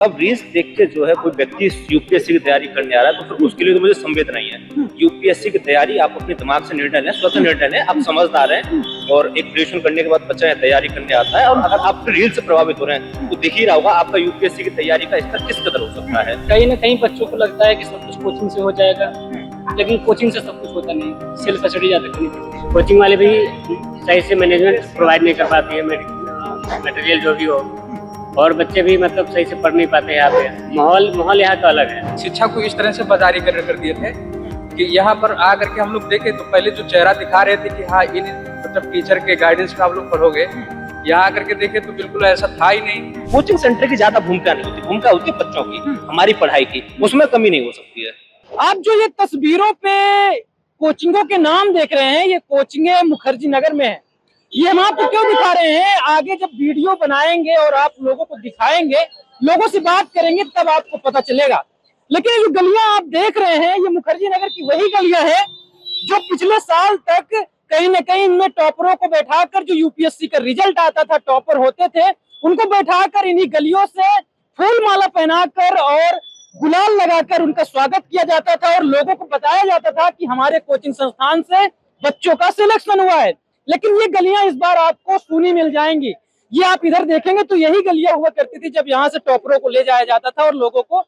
अब रील्स देख के जो है कोई व्यक्ति यूपीएससी की तैयारी करने आ रहा है तो फिर उसके लिए तो मुझे संवेदना ही है। यूपीएससी की तैयारी आप अपने दिमाग से निर्णय लें, स्वतः निर्णय लें, आप समझदार हैं और एक ग्रेजुएशन करने के बाद बच्चा है तैयारी करने आता है और अगर आप रील से प्रभावित हो रहे हैं तो दिख ही रहा होगा आपका यूपीएससी की तैयारी का स्तर किस कदर हो सकता है। कहीं ना कहीं बच्चों को लगता है कि सब कुछ कोचिंग से हो जाएगा, लेकिन कोचिंग से सब कुछ होता नहीं। सेल्फ स्टडी ज्यादा करनी पड़ती है। कोचिंग वाले भी सही से मैनेजमेंट प्रोवाइड नहीं कर पाती है, मटेरियल जो भी हो, और बच्चे भी मतलब सही से पढ़ नहीं पाते। यहाँ पे माहौल यहाँ का अलग है। शिक्षा को इस तरह से बाजारी कर दिए थे कि यहाँ पर आकर के हम लोग देखे तो पहले जो चेहरा दिखा रहे थे कि हाँ इन मतलब टीचर के गाइडेंस में आप लोग पढ़ोगे, यहाँ आकर के देखे तो बिल्कुल ऐसा था ही नहीं। कोचिंग सेंटर की ज्यादा भूमिका नहीं होती, भूमिका होती है बच्चों की, हमारी पढ़ाई की, उसमें कमी नहीं हो सकती है। आप जो ये तस्वीरों पे कोचिंगों के नाम देख रहे हैं, ये कोचिंगें मुखर्जी नगर में है। ये हम आपको क्यों दिखा रहे हैं? आगे जब वीडियो बनाएंगे और आप लोगों को दिखाएंगे, लोगों से बात करेंगे, तब आपको पता चलेगा। लेकिन ये जो गलियां आप देख रहे हैं, ये मुखर्जी नगर की वही गलियां हैं जो पिछले साल तक कहीं न कहीं इनमें टॉपरों को बैठाकर, जो यूपीएससी का रिजल्ट आता था, टॉपर होते थे, उनको बैठाकर इन्हीं गलियों से फूल माला पहनाकर और गुलाल लगाकर उनका स्वागत किया जाता था और लोगों को बताया जाता था कि हमारे कोचिंग संस्थान से बच्चों का सिलेक्शन हुआ है। लेकिन ये गलियां इस बार आपको सूनी मिल जाएंगी। ये आप इधर देखेंगे तो यही गलियां हुआ करती थी जब यहाँ से टॉपरों को ले जाया जाता था और लोगों को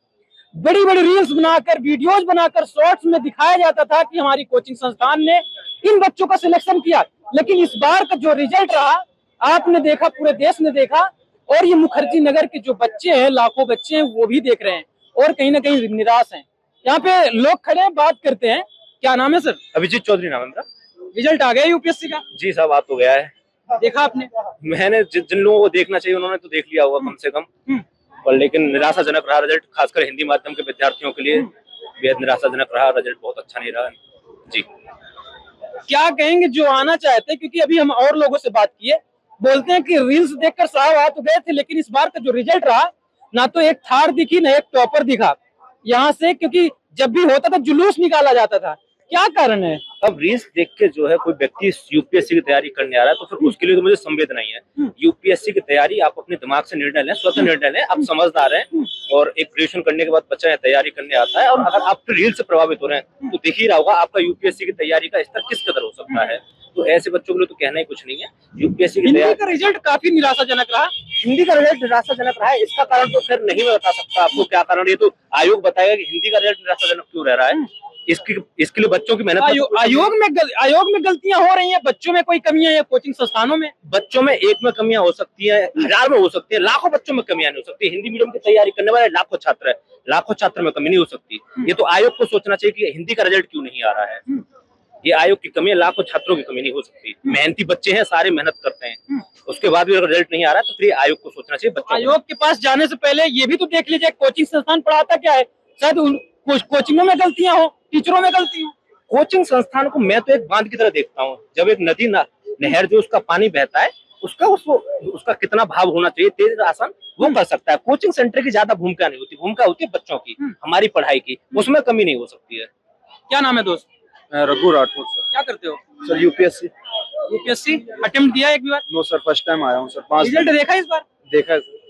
बड़ी बड़ी रील्स बनाकर, वीडियोज बनाकर, शॉर्ट्स में दिखाया जाता था कि हमारी कोचिंग संस्थान ने इन बच्चों का सिलेक्शन किया। लेकिन इस बार का जो रिजल्ट रहा, आपने देखा, पूरे देश ने देखा, और ये मुखर्जी नगर के जो बच्चे हैं, लाखों बच्चे हैं, वो भी देख रहे हैं और कहीं ना कहीं निराश हैं। यहाँ पे लोग खड़े हैं, बात करते हैं। क्या नाम है सर? अभिजीत चौधरी नाम है मेरा। रिजल्ट आ गया यूपीएससी का? जी साहब, आ तो गया है। देखा आपने? मैंने जिन लोगों को देखना चाहिए उन्होंने तो देख लिया होगा कम से कम, पर लेकिन निराशाजनक रहा रिजल्ट, खासकर हिंदी माध्यम के विद्यार्थियों के लिए बेहद निराशाजनक रहा। रिजल्ट बहुत अच्छा नहीं रहा जी। क्या कहेंगे जो आना चाहते हैं? क्योंकि अभी हम और लोगों से बात किए, बोलते हैं कि रील्स देखकर साहब आ तो गए थे, लेकिन इस बार का जो रिजल्ट रहा, ना तो एक थार दिखी, ना एक टॉपर दिखा यहाँ से, क्योंकि जब भी होता था जुलूस निकाला जाता था। क्या कारण है? अब रील्स देख के जो है कोई व्यक्ति यूपीएससी की तैयारी करने आ रहा है तो फिर उसके लिए तो मुझे संवेदना ही है। यूपीएससी की तैयारी आप अपने दिमाग से निर्णय लें, स्वतः निर्णय लें, आप समझदार हैं और एक ग्रेजुएशन करने के बाद बच्चा है तैयारी करने आता है और अगर आप रील से प्रभावित हो रहे हैं तो दिख ही रहा होगा आपका यूपीएससी की तैयारी का स्तर किस कदर हो सकता है। तो ऐसे बच्चों के लिए तो कहना ही कुछ नहीं है। यूपीएससी की हिंदी का रिजल्ट काफी निराशाजनक रहा। हिंदी का रिजल्ट निराशाजनक रहा है, इसका कारण तो फिर नहीं मैं बता सकता आपको क्या कारण। ये तो आयोग बताएगा कि हिंदी का रिजल्ट निराशाजनक क्यों रह रहा है। इसके लिए बच्चों की मेहनत। आयोग में गलतियां हो रही हैं, बच्चों में कोई कमियां है, कोचिंग संस्थानों में? बच्चों में एक में कमियां हो सकती है, 1000 में हो सकती है, लाखों बच्चों में कमियां नहीं हो सकती। हिंदी मीडियम की तैयारी करने वाले लाखों छात्र है, लाखों छात्र में कमी नहीं हो सकती। ये तो आयोग को सोचना चाहिए कि हिंदी का रिजल्ट क्यों नहीं आ रहा है। ये आयोग की कमी है, लाखों छात्रों की कमी नहीं हो सकती। मेहनती बच्चे हैं, सारे मेहनत करते हैं, उसके बाद भी अगर रिजल्ट नहीं आ रहा है तो फिर आयोग को सोचना चाहिए। बच्चों आयोग के पास जाने से पहले ये भी तो देख लीजिए कोचिंग संस्थान पढ़ाता क्या है। शायद कोचिंगों में गलतियां हो, टीचरों में गलती हो। कोचिंग संस्थान को मैं तो एक बांध की तरह देखता हूँ। जब एक नदी नहर जो उसका पानी बहता है, उसका कितना भाव होना चाहिए, तेज आसान, वो कर सकता है। कोचिंग सेंटर की ज्यादा भूमिका नहीं होती, भूमिका होती है बच्चों की, हमारी पढ़ाई की, उसमें कमी नहीं हो सकती है। क्या नाम है दोस्त? रघु राठौर सर। क्या करते हो सर यूपीएससी। यूपीएससी अटेम्प्ट दिया एक भी बार? नो सर, फर्स्ट टाइम आया हूँ सर। 5 रिजल्ट देखा इस बार? देखा है सर।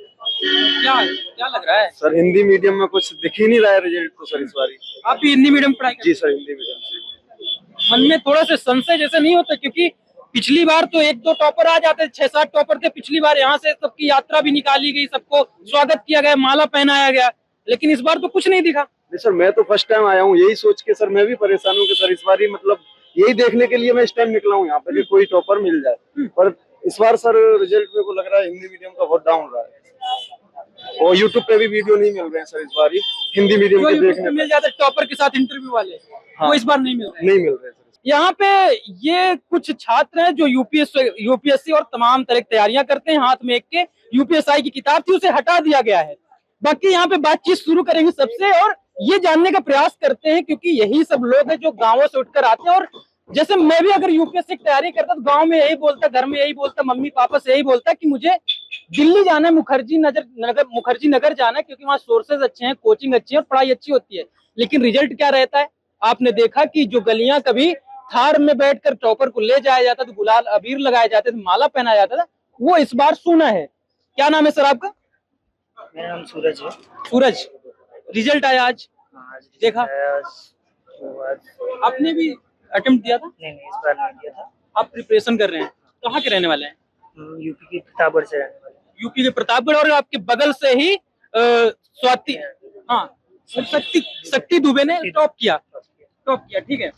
क्या लग रहा है सर हिंदी मीडियम में कुछ दिख ही नहीं रहा है रिजल्ट तो सर इस बार। आप भी हिंदी मीडियम पढ़ाई जी सर, हिंदी मीडियम से। मन में थोड़ा सा संशय जैसे नहीं होता? क्योंकि पिछली बार तो 1-2 टॉपर आ जाते, 6-7 टॉपर थे पिछली बार। यहाँ से सबकी यात्रा भी निकाली गई, सबको स्वागत किया गया, माला पहनाया गया, लेकिन इस बार तो कुछ नहीं दिखा। नहीं सर, मैं तो फर्स्ट टाइम आया हूँ, यही सोच के सर मैं भी परेशान हूँ कि सर इस बार ही मतलब यही देखने के लिए मैं इस टाइम निकला हूँ यहाँ पे कि कोई टॉपर मिल जाए। पर इस बार सर रिजल्ट मेरे को लग रहा है हिंदी मीडियम का बहुत डाउन रहा है और यूट्यूब पे भी वीडियो नहीं मिल रहे हैं सर इस बार ही हिंदी मीडियम के देखने मिल जाते टॉपर के साथ इंटरव्यू वाले, वो इस बार नहीं मिल रहे। नहीं मिल रहे सर। यहाँ पे ये कुछ छात्र हैं जो यूपीएससी और तमाम तरह की तैयारियां करते हैं। हाथ में एक के यूपीएसआई की किताब थी, उसे हटा दिया गया है। बाकी यहाँ पे बातचीत शुरू करेंगे सबसे और ये जानने का प्रयास करते हैं, क्योंकि यही सब लोग हैं जो गांवों से उठकर आते हैं। और जैसे मैं भी अगर यूपीएससी की तैयारी करता तो गांव में यही बोलता, घर में यही बोलता, मम्मी पापा से यही बोलता कि मुझे दिल्ली जाना है, मुखर्जी नगर जाना है, क्योंकि वहाँ सोर्सेज अच्छे हैं, कोचिंग अच्छी है और पढ़ाई अच्छी होती है। लेकिन रिजल्ट क्या रहता है? आपने देखा कि जो गलियां कभी थार में बैठकर टॉपर को ले जाया जाता था, गुलाल अबीर लगाए जाते थे, माला पहनाया जाता था, वो इस बार सुना है। क्या नाम है सर आपका? मेरा नाम सूरज है। सूरज, रिजल्ट आया आज, आज देखा? तो आज आपने भी अटेम्प्ट दिया था? नहीं इस बार नहीं दिया था। आप प्रिपरेशन कर रहे हैं, कहाँ के रहने वाले हैं? हम यूपी के प्रतापगढ़ से रहने वाले हैं। यूपी के प्रतापगढ़, और आपके बगल से ही स्वाति, हाँ, शक्ति दुबे ने टॉप किया। ठीक है।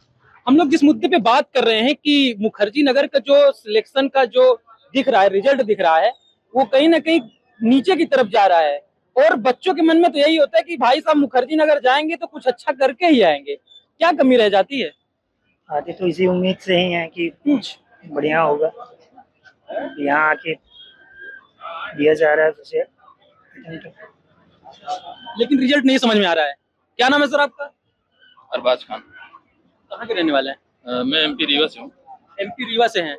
हम लोग जिस मुद्दे पे बात कर रहे हैं कि मुखर्जी नगर का जो सिलेक्शन का जो दिख रहा है, रिजल्ट दिख रहा है, वो कहीं ना कहीं नीचे की तरफ जा रहा है, और बच्चों के मन में तो यही होता है कि भाई साहब मुखर्जी नगर जाएंगे तो कुछ अच्छा करके ही आएंगे। क्या कमी रह जाती है? आते तो इसी उम्मीद से ही हैं कि कुछ बढ़िया होगा। यहाँ आके दिया जा रहा है उसे। लेकिन रिजल्ट नहीं समझ में आ रहा है। क्या नाम है सर आपका? अरबाज खान। कहाँ के रहने वाले हैं? मैं एमपी रीवा से हूँ। एमपी रीवा से हैं।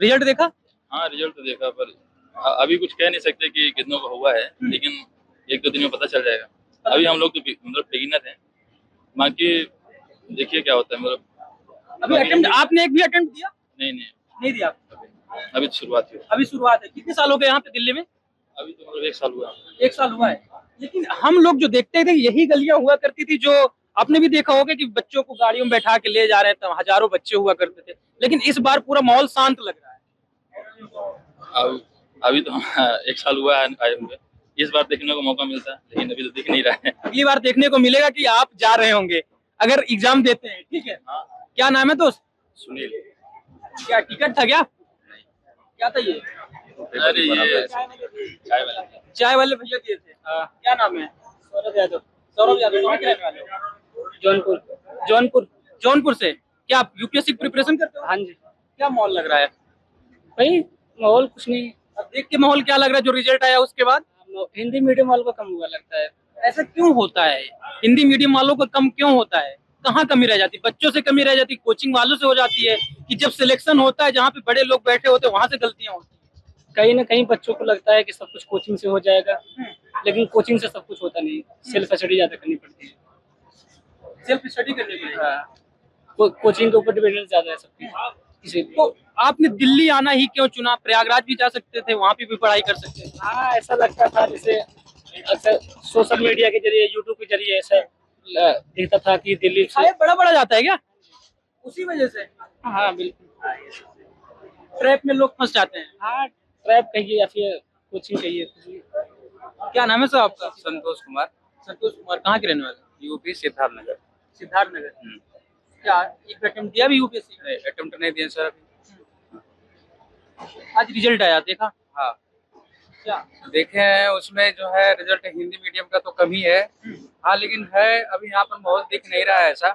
रिजल्ट देखा? हाँ रिजल्ट तो देखा, पर अभी कुछ कह नहीं सकते कि कितनों का हुआ है, लेकिन एक दो दिन में पता चल जाएगा। अभी हम लोग तो मतलब बिगिनर हैं, बाकी देखिए क्या होता है। मतलब अभी अटेम्प्ट आपने एक भी अटेम्प्ट दिया? नहीं दिया। अभी तो शुरुआत हुई। अभी शुरुआत है। कितने साल हो गए यहाँ पे दिल्ली में? अभी तो मतलब 1 साल हुआ। 1 साल हुआ है। लेकिन हम लोग जो देखते थे यही गलियां हुआ करती थी, जो आपने भी देखा होगा कि बच्चों को गाड़ियों में बैठा के ले जा रहे थे, हजारों बच्चे हुआ करते थे। लेकिन इस बार पूरा माहौल शांत लग रहा है। अभी तो 1 साल हुआ है आए हुए। इस बार देखने को मौका मिलता है, लेकिन अभी तो दिख नहीं रहा है। अगली बार देखने को मिलेगा कि आप जा रहे होंगे अगर एग्जाम देते हैं। ठीक है। क्या नाम है दोस्त? सुनील। क्या टिकट था? क्या था ये? अरे ये चाय वाले भैया दिए थे। क्या नाम है? सौरभ यादव। कहाँ के रहने वाले हो? जौनपुर से। क्या आप यूपीएससी की प्रिपरेशन करते हो? हाँ जी। क्या माहौल लग रहा है? भाई माहौल कुछ नहीं, अब देख के माहौल क्या लग रहा है जो रिजल्ट आया उसके बाद? हिंदी मीडियम वालों का कम हुआ लगता है। ऐसा क्यों होता है? हिंदी मीडियम वालों का कम क्यों होता है? कहाँ कमी रह जाती? बच्चों से कमी रह जाती, कोचिंग वालों से हो जाती है, कि जब सिलेक्शन होता है जहाँ पे बड़े लोग बैठे होते हैं वहां से गलतियां होती हैं? कहीं ना कहीं बच्चों को लगता है कि सब कुछ कोचिंग से हो जाएगा, लेकिन कोचिंग से सब कुछ होता नहीं। सेल्फ स्टडी ज्यादा करनी पड़ती है। सेल्फ स्टडी करने के लिए। कोचिंग के ऊपर डिपेंडेंस ज्यादा है सबकी। इसीलिए तो आपने दिल्ली आना ही क्यों चुना? प्रयागराज भी जा सकते थे, वहां पे भी पढ़ाई कर सकते थे। हाँ, ऐसा लगता था जैसे अक्सर सोशल मीडिया के जरिए, यूट्यूब के जरिए ऐसा दिखता था कि दिल्ली से बड़ा जाता है क्या उसी वजह से? हाँ बिल्कुल, ट्रैप में लोग फंस जाते हैं। हाँ ट्रैप कहिए या फिर कोचिंग कहिए। क्या नाम है सर आपका? संतोष कुमार, संतोष कुमार। कहाँ के रहने वाले? यूपी सिद्धार्थ नगर। सिद्धार्थ नगर। क्या एक अटेम्प्ट दिया भी यूपीएससी? अटेम्प्ट नहीं दिया सर अभी। आज रिजल्ट आया, देखा? हाँ क्या देखे हैं, उसमें जो है रिजल्ट हिंदी मीडियम का तो कम ही है। हाँ लेकिन है, अभी यहाँ पर माहौल दिख नहीं रहा है ऐसा।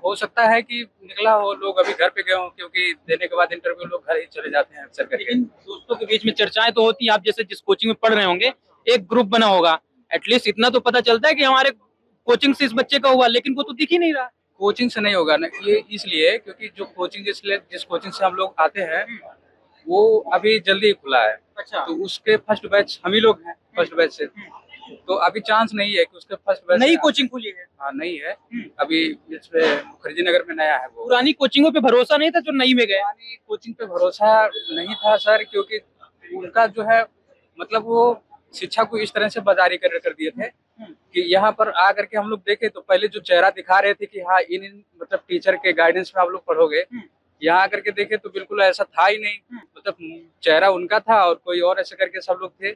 हो सकता है कि निकला हो, लोग अभी घर पे गए हों, क्योंकि देने के बाद इंटरव्यू लोग घर ही चले जाते हैं अक्सर करके। लेकिन दोस्तों के बीच में चर्चाएं तो होती हैं। आप जैसे जिस कोचिंग में पढ़ रहे होंगे, एक ग्रुप बना होगा, एटलीस्ट इतना तो पता चलता है कि हमारे कोचिंग से इस बच्चे का हुआ, लेकिन वो तो दिख ही नहीं रहा। कोचिंग से नहीं होगा ना, ये इसलिए क्योंकि जो कोचिंग जिस कोचिंग से हम लोग आते हैं वो अभी जल्दी खुला है। अच्छा। तो उसके फर्स्ट बैच हम ही लोग हैं, फर्स्ट बैच से। तो अभी चांस नहीं है कि उसके फर्स्ट बैच नई कोचिंग खुली है। हाँ नहीं है, अभी इसमें मुखर्जी नगर में नया है वो। पुरानी कोचिंगों पे भरोसा नहीं था जो नई में गए? पुरानी कोचिंग पे भरोसा नहीं था सर, क्योंकि उनका जो है मतलब वो शिक्षा को इस तरह से बाजारी कर दिए थे कि यहाँ पर आ करके हम लोग देखे तो पहले जो चेहरा दिखा रहे थे कि हाँ इन मतलब टीचर के गाइडेंस में आप लोग पढ़ोगे, यहाँ आकर के देखे तो बिल्कुल ऐसा था ही नहीं। मतलब चेहरा उनका था और कोई और ऐसे करके सब लोग थे।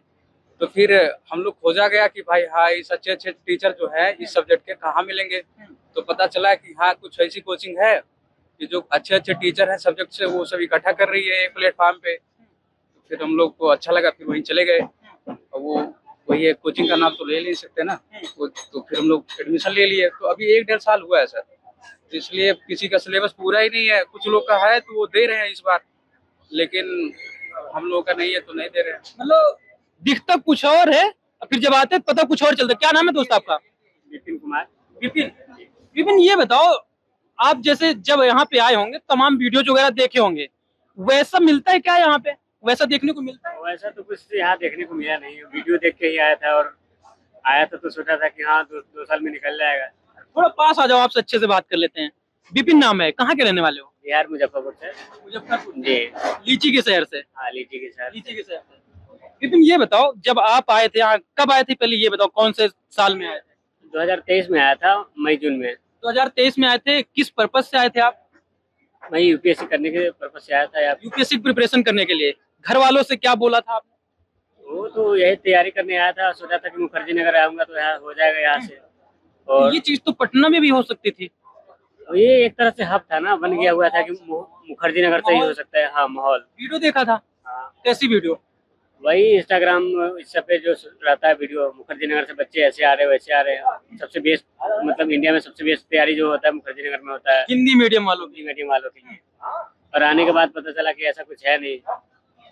तो फिर हम लोग खोजा गया कि भाई हाँ इस अच्छे टीचर जो है इस सब्जेक्ट के कहाँ मिलेंगे। तो पता चला कि हाँ कुछ ऐसी कोचिंग है कि जो अच्छे टीचर हैं सब्जेक्ट से, वो सब इकट्ठा कर रही है एक प्लेटफॉर्म पे। तो फिर हम लोग को अच्छा लगा, फिर वहीं चले गए। और वो वही एक कोचिंग का नाम तो ले नहीं सकते ना, तो फिर हम लोग एडमिशन ले लिए। तो अभी 1-1.5 साल हुआ है सर, तो इसलिए किसी का सिलेबस पूरा ही नहीं है। कुछ लोग का है तो वो दे रहे हैं इस बार, लेकिन हम लोगों का नहीं है तो नहीं दे रहे हैं। मतलब दिखता कुछ और है, फिर जब आते पता कुछ और चलता। क्या नाम है दोस्त आपका? विपिन कुमार। विपिन ये बताओ, आप जैसे जब यहाँ पे आए होंगे तमाम वीडियोज वगैरह देखे होंगे, वैसा मिलता है क्या यहाँ पे? वैसा देखने को मिलता है? वैसा तो कुछ यहाँ देखने को मिला नहीं, वीडियो देख के ही आया था, और आया तो सोचा था कि हाँ 2 साल में निकल जाएगा। थोड़ा पास आ जाओ, आपसे अच्छे से बात कर लेते हैं। विपिन नाम है, कहाँ के रहने वाले हो? बिहार मुजफ्फरपुर से। मुजफ्फरपुर जी। लीची के शहर से? हाँ लीची के साथ। लीची के शहर से। विपिन ये बताओ, जब आप आए थे यहाँ, कब आए थे पहले ये बताओ, कौन से साल में आए थे? 2023 में आया था, मई जून में। 2023 में आए थे, किस पर्पज से आए थे आप? मैं यूपीएससी करने के पर्पज से आया था यहाँ। यूपीएससी प्रिपरेशन करने के लिए। घर वालों से क्या बोला था आपने? वो तो यही तैयारी करने आया था, सोचा था कि मुखर्जी नगर आऊंगा तो यहाँ हो जाएगा यहाँ से। और ये चीज तो पटना में भी हो सकती थी। ये एक तरह से हब था ना, बन गया हुआ था कि मुखर्जी नगर से ही हो सकता है। हाँ, माहौल। वीडियो देखा था? हाँ। कैसी वीडियो? वही इंस्टाग्राम इस सब पे जो रहता है वीडियो, मुखर्जी नगर से बच्चे ऐसे आ रहे हैं वैसे आ रहे हैं। सबसे बेस्ट, मतलब इंडिया में सबसे बेस्ट तैयारी जो होता है मुखर्जी नगर में होता है, हिंदी मीडियम वालों की। हिंदी मीडियम वालों के लिए। और आने के बाद पता चला कि ऐसा कुछ है नहीं।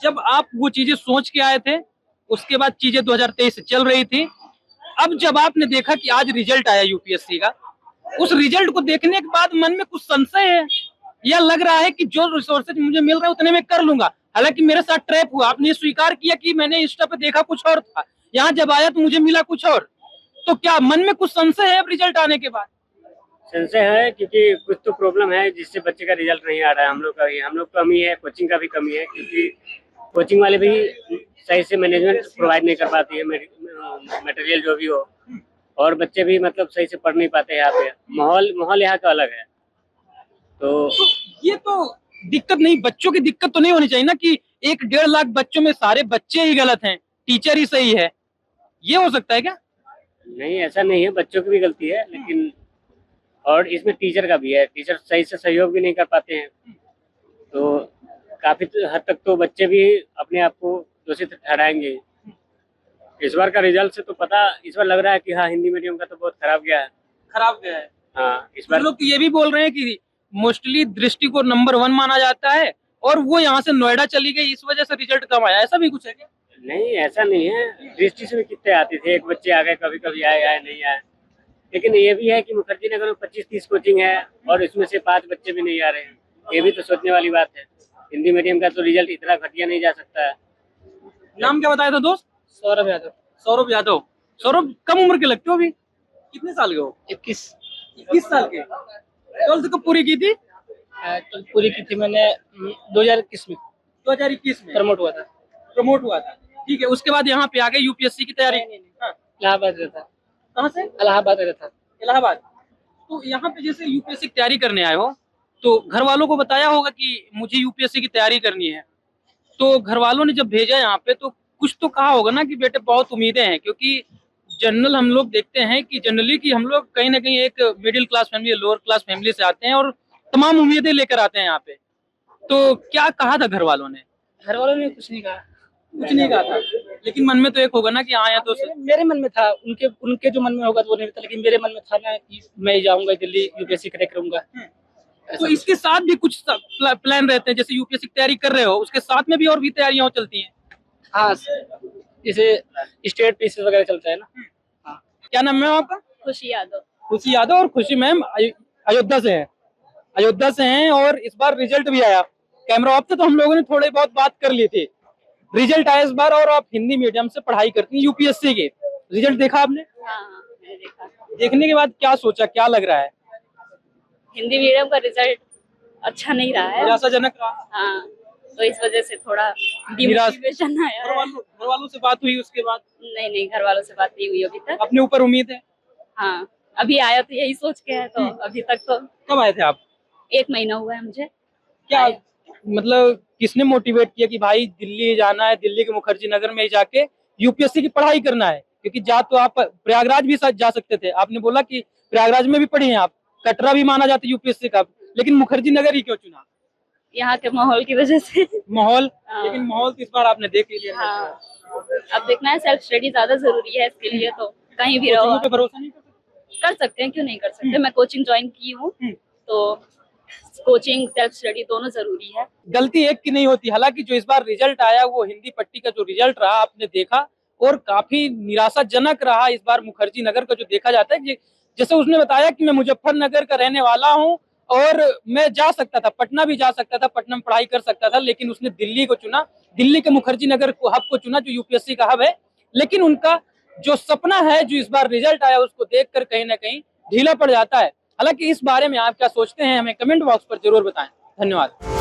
जब आप वो चीजें सोच के आए थे, उसके बाद चीजें 2023 से चल रही थी, अब जब आपने देखा कि आज रिजल्ट आया यूपीएससी का, उस रिजल्ट को देखने के बाद मन में कुछ संशय है या लग रहा है कि जो रिसोर्सेज मुझे मिल रहे हैं उतने में कर लूंगा? हालांकि मेरे साथ ट्रैप हुआ, आपने स्वीकार किया कि मैंने इंस्टा पे देखा कुछ और था, यहाँ जब आया तो मुझे मिला कुछ और। तो क्या मन में कुछ संशय है अब रिजल्ट आने के बाद? संशय है, क्योंकि कुछ तो प्रॉब्लम है जिससे बच्चे का रिजल्ट नहीं आ रहा है। हम लोग कमी है, कोचिंग का भी कमी है, क्योंकि कोचिंग वाले भी सही से मैनेजमेंट प्रोवाइड नहीं कर पाती है, मटेरियल जो भी हो। और बच्चे भी मतलब सही से पढ़ नहीं पाते यहाँ पे। माहौल यहाँ का अलग है। तो ये तो दिक्कत नहीं, बच्चों की दिक्कत तो नहीं होनी चाहिए ना कि 1-1.5 लाख बच्चों में सारे बच्चे ही गलत हैं, टीचर ही सही है। ये हो सकता है क्या? नहीं, ऐसा नहीं है, बच्चों की भी गलती है, लेकिन और इसमें टीचर का भी है। टीचर सही से सहयोग भी नहीं कर पाते हैं, तो काफी हद तक तो बच्चे भी अपने आप को दोषित ठहराएंगे। इस बार का रिजल्ट से तो पता, इस बार लग रहा है कि हाँ, हिंदी मीडियम का तो बहुत खराब गया है। खराब गया है। हाँ, इस बार लोग ये भी बोल रहे हैं कि मोस्टली दृष्टि को नंबर 1 माना जाता है और वो यहाँ से नोएडा चली गई, इस वजह से रिजल्ट कम आया। ऐसा भी कुछ है क्या? नहीं, ऐसा नहीं है। दृष्टि से भी कितने आते थे, एक बच्चे आ गए, कभी कभी आए नहीं आए। लेकिन ये भी है कि मुखर्जी नगर में 25-30 कोचिंग है और इसमें से 5 बच्चे भी नहीं आ रहे हैं। ये भी तो सोचने वाली बात है। हिंदी मीडियम का तो रिजल्ट इतना घटिया नहीं जा सकता है। नाम क्या बताया था दोस्त? सौरभ यादव। सौरभ यादव। सौरभ, कम उम्र के लगते हो अभी, कितने साल के हो? 21 साल के। 12th कब पूरी की थी? पूरी की थी मैंने 2021 में। 2021 में प्रमोट हुआ था। ठीक है, उसके बाद यहाँ पे आ गए यूपीएससी की तैयारी। हाँ। इलाहाबाद रहता। कहाँ से? इलाहाबाद रहता। इलाहाबाद। तो यहाँ पे जैसे यूपीएससी की तैयारी करने आए हो, तो घर वालों को बताया होगा कि मुझे यूपीएससी की तैयारी करनी है, तो घर वालों ने जब भेजा यहाँ पे तो कुछ तो कहा होगा ना कि बेटे बहुत उम्मीदें हैं, क्योंकि जनरल हम लोग देखते हैं कि जनरली कि हम लोग कहीं ना कहीं एक middle class family, lower class family से आते हैं और तमाम उम्मीदें लेकर आते हैं यहाँ पे। तो क्या कहा था घर वालों ने? घर वालों ने कुछ नहीं कहा। कुछ नहीं कहा था, लेकिन मन में तो एक होगा ना कि आया तो मेरे मन में था, उनके जो मन में होगा तो वो नहीं पता, लेकिन मेरे मन में था ना कि मैं जाऊंगा दिल्ली, यूपीएससी क्रैक करूंगा। तो इसके साथ भी कुछ प्लान रहते हैं, जैसे यूपीएससी की तैयारी कर रहे हो उसके साथ में भी और भी तैयारियां चलती हैं। हाँ, जैसे स्टेट पीसीएस वगैरह चलता है ना। हाँ। क्या नाम है आपका? खुशी यादव। खुशी यादव। और खुशी मैम अयोध्या से हैं और इस बार रिजल्ट भी आया। कैमरा ऑफ था तो हम लोगों ने थोड़ी बहुत बात कर ली थी। रिजल्ट आया इस बार और आप हिंदी मीडियम से पढ़ाई करती हैं, यूपीएससी के रिजल्ट देखा आपने? हाँ, मैंने देखा। देखने के बाद क्या सोचा, क्या लग रहा है? हिंदी मीडियम का रिजल्ट अच्छा नहीं रहा है। निराशाजनक रहा। हाँ, तो इस वजह से थोड़ा डिमोटिवेशन आया है। घर वालों से बात हुई उसके बाद? नहीं, घर वालों से बात नहीं हुई अभी तक। अपने ऊपर उम्मीद है? हाँ, अभी आया तो यही सोच के है, तो अभी तक तो। कब आए थे आप? 1 महीना हुआ है मुझे। क्या मतलब किसने मोटिवेट किया कि भाई दिल्ली जाना है, दिल्ली के मुखर्जी नगर में ही जाके यूपीएससी की पढ़ाई करना है? क्योंकि जा तो आप प्रयागराज भी जा सकते थे, आपने बोला कि प्रयागराज में भी पढ़ी हैं आप, कटरा भी माना जाता है यूपीएससी का, लेकिन मुखर्जी नगर ही क्यों चुना? यहाँ के माहौल की वजह से। माहौल? हाँ। लेकिन माहौल तो इस बार आपने देख ही लिया। हाँ, अब देखना है, सेल्फ स्टडी ज्यादा जरूरी है इसके लिए, तो कहीं भी रहो। पे भरोसा नहीं कर सकते हैं, क्यों नहीं कर सकते। मैं कोचिंग ज्वाइन की हूँ, तो कोचिंग सेल्फ स्टडी दोनों जरूरी है। गलती एक की नहीं होती। हालांकि जो इस बार रिजल्ट आया वो हिंदी पट्टी का जो रिजल्ट रहा आपने देखा और काफी निराशाजनक रहा इस बार मुखर्जी नगर का जो देखा जाता है। जैसे उसने बताया कि मैं मुजफ्फरनगर का रहने वाला हूँ और मैं जा सकता था, पटना भी जा सकता था, पटना में पढ़ाई कर सकता था, लेकिन उसने दिल्ली को चुना, दिल्ली के मुखर्जी नगर को हब को चुना जो यूपीएससी का हब है। लेकिन उनका जो सपना है, जो इस बार रिजल्ट आया, उसको देखकर कहीं ना कहीं ढीला पड़ जाता है। हालांकि इस बारे में आप क्या सोचते हैं हमें कमेंट बॉक्स पर जरूर बताएं। धन्यवाद।